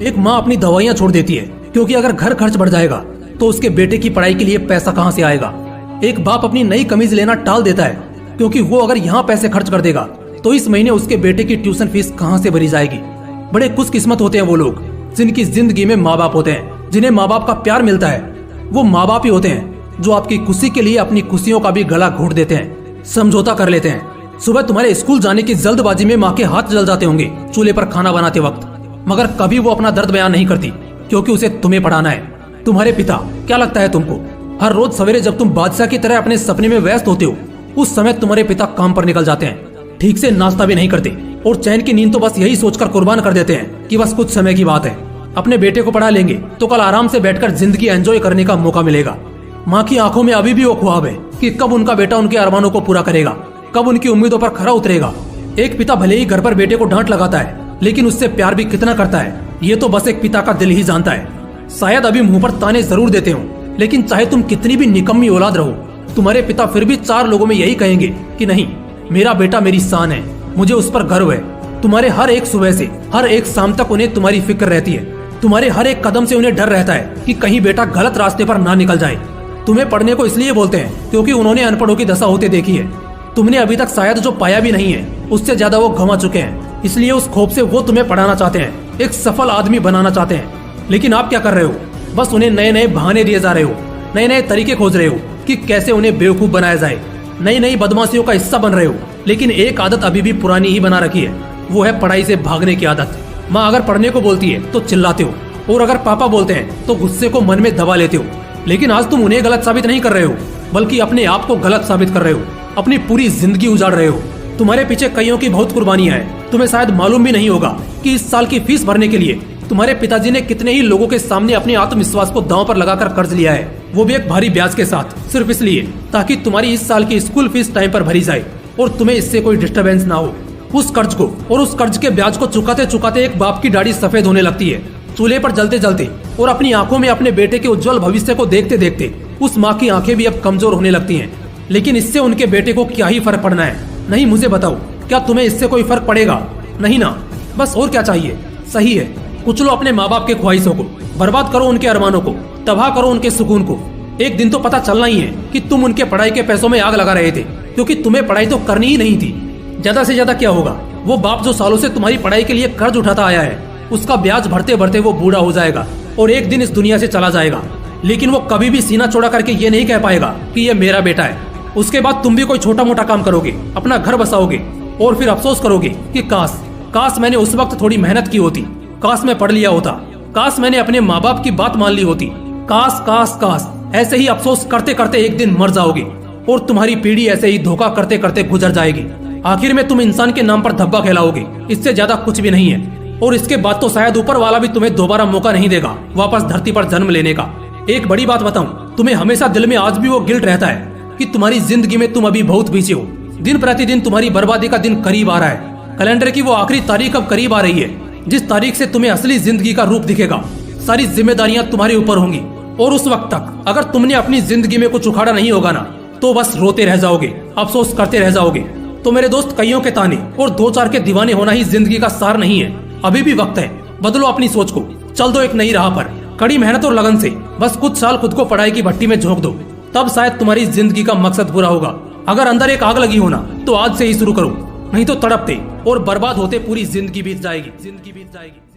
एक माँ अपनी दवाइयाँ छोड़ देती है क्योंकि अगर घर खर्च बढ़ जाएगा तो उसके बेटे की पढ़ाई के लिए पैसा कहाँ से आएगा। एक बाप अपनी नई कमीज लेना टाल देता है क्योंकि वो अगर यहाँ पैसे खर्च कर देगा तो इस महीने उसके बेटे की ट्यूशन फीस कहाँ से भरी जाएगी। बड़े खुशकिस्मत होते हैं वो लोग जिनकी जिंदगी में माँ बाप होते हैं, जिन्हें माँ बाप का प्यार मिलता है। वो माँ बाप ही होते हैं जो आपकी खुशी के लिए अपनी खुशियों का भी गला घोट देते हैं, समझौता कर लेते हैं। सुबह तुम्हारे स्कूल जाने की जल्दबाजी में माँ के हाथ जल जाते होंगे चूल्हे पर खाना बनाते वक्त, मगर कभी वो अपना दर्द बयान नहीं करती क्योंकि उसे तुम्हें पढ़ाना है। तुम्हारे पिता, क्या लगता है तुमको, हर रोज सवेरे जब तुम बादशाह की तरह अपने सपने में व्यस्त होते हो उस समय तुम्हारे पिता काम पर निकल जाते हैं, ठीक से नाश्ता भी नहीं करते और चैन की नींद तो बस यही सोचकर कुर्बान कर देते हैं कि बस कुछ समय की बात है, अपने बेटे को पढ़ा लेंगे तो कल आराम से बैठकर जिंदगी एंजॉय करने का मौका मिलेगा। माँ की आंखों में अभी भी वो ख्वाब है कि कब उनका बेटा उनके अरमानों को पूरा करेगा, कब उनकी उम्मीदों पर खरा उतरेगा। एक पिता भले ही घर पर बेटे को डांट लगाता है लेकिन उससे प्यार भी कितना करता है ये तो बस एक पिता का दिल ही जानता है। शायद अभी मुंह पर ताने जरूर देते हो लेकिन चाहे तुम कितनी भी निकम्मी औलाद रहो, तुम्हारे पिता फिर भी 4 लोगों में यही कहेंगे कि नहीं, मेरा बेटा मेरी शान है, मुझे उस पर गर्व है। तुम्हारे हर एक सुबह से हर एक शाम तक उन्हें तुम्हारी फिक्र रहती है। तुम्हारे हर एक कदम से उन्हें डर रहता है कि कहीं बेटा गलत रास्ते पर ना निकल जाए। तुम्हें पढ़ने को इसलिए बोलते हैं क्योंकि उन्होंने अनपढ़ों की दशा होते देखी है। तुमने अभी तक शायद जो पाया भी नहीं है उससे ज्यादा वो गंवा चुके हैं, इसलिए उस खौफ से वो तुम्हें पढ़ाना चाहते हैं, एक सफल आदमी बनाना चाहते हैं। लेकिन आप क्या कर रहे हो, बस उन्हें नए नए बहाने दिए जा रहे हो, नए नए तरीके खोज रहे हो कि कैसे उन्हें बेवकूफ बनाया जाए, नई नई बदमाशियों का हिस्सा बन रहे हो। लेकिन एक आदत अभी भी पुरानी ही बना रखी है, वो है पढ़ाई से भागने की आदत। माँ अगर पढ़ने को बोलती है तो चिल्लाते हो और अगर पापा बोलते हैं तो गुस्से को मन में दबा लेते हो। लेकिन आज तुम उन्हें गलत साबित नहीं कर रहे हो बल्कि अपने आप को गलत साबित कर रहे हो, अपनी पूरी जिंदगी उजाड़ रहे हो। तुम्हारे पीछे कईयों की बहुत कुर्बानियां हैं। तुम्हें शायद मालूम भी नहीं होगा कि इस साल की फीस भरने के लिए तुम्हारे पिताजी ने कितने ही लोगों के सामने अपने आत्मविश्वास को दांव पर लगाकर कर्ज लिया है, वो भी एक भारी ब्याज के साथ, सिर्फ इसलिए ताकि तुम्हारी इस साल की स्कूल फीस टाइम पर भरी जाए और तुम्हें इससे कोई डिस्टरबेंस ना हो। उस कर्ज को और उस कर्ज के ब्याज को चुकाते चुकाते एक बाप की दाढ़ी सफेद होने लगती है। चूल्हे पर जलते जलते और अपनी आंखों में अपने बेटे के उज्जवल भविष्य को देखते देखते उस माँ की आंखें भी अब कमजोर होने लगती हैं। लेकिन इससे उनके बेटे को क्या ही फर्क पड़ना है। नहीं, मुझे बताओ, क्या तुम्हें इससे कोई फर्क पड़ेगा? नहीं ना। बस और क्या चाहिए? सही है, कुचलो अपने माँ बाप के ख्वाहिशों को, बर्बाद करो उनके अरमानों को, तबाह करो उनके सुकून को। एक दिन तो पता चलना ही है कि तुम उनके पढ़ाई के पैसों में आग लगा रहे थे क्योंकि तुम्हें पढ़ाई तो करनी ही नहीं थी। ज्यादा से ज्यादा क्या होगा, वो बाप जो सालों से तुम्हारी पढ़ाई के लिए कर्ज उठाता आया है उसका ब्याज भरते भरते वो बूढ़ा हो जाएगा और एक दिन इस दुनिया से चला जाएगा। लेकिन वो कभी भी सीना चौड़ा करके ये नहीं कह पाएगा कि ये मेरा बेटा है। उसके बाद तुम भी कोई छोटा मोटा काम करोगे, अपना घर बसाओगे और फिर अफसोस करोगे कि काश मैंने उस वक्त थोड़ी मेहनत की होती, काश मैं पढ़ लिया होता, काश मैंने अपने माँ बाप की बात मान ली होती, काश काश काश। ऐसे ही अफसोस करते करते एक दिन मर जाओगे और तुम्हारी पीढ़ी ऐसे ही धोखा करते करते गुजर जाएगी। आखिर में तुम इंसान के नाम पर धब्बा खिलाओगे, इससे ज्यादा कुछ भी नहीं है। और इसके बाद तो शायद ऊपर वाला भी तुम्हें दोबारा मौका नहीं देगा वापस धरती पर जन्म लेने का। एक बड़ी बात बताऊं, तुम्हें हमेशा दिल में आज भी वो गिल्ट रहता है कि तुम्हारी जिंदगी में तुम अभी बहुत पीछे हो। दिन प्रतिदिन तुम्हारी बर्बादी का दिन करीब आ रहा है। कैलेंडर की वो आखिरी तारीख अब करीब आ रही है जिस तारीख से तुम्हें असली जिंदगी का रूप दिखेगा। सारी जिम्मेदारियां तुम्हारे ऊपर होंगी और उस वक्त तक अगर तुमने अपनी जिंदगी में कुछ उखाड़ा नहीं होगा ना तो बस रोते रह जाओगे, अफसोस करते रह जाओगे। तो मेरे दोस्त, कईयों के ताने और 2-4 के दीवाने होना ही जिंदगी का सार नहीं है। अभी भी वक्त है, बदलो अपनी सोच को, चल दो एक नई राह पर। कड़ी मेहनत और लगन से बस कुछ साल खुद को पढ़ाई की भट्टी में झोंक दो, तब शायद तुम्हारी जिंदगी का मकसद पूरा होगा। अगर अंदर एक आग लगी हो ना तो आज से ही शुरू करो, नहीं तो तड़पते और बर्बाद होते पूरी जिंदगी बीत जाएगी।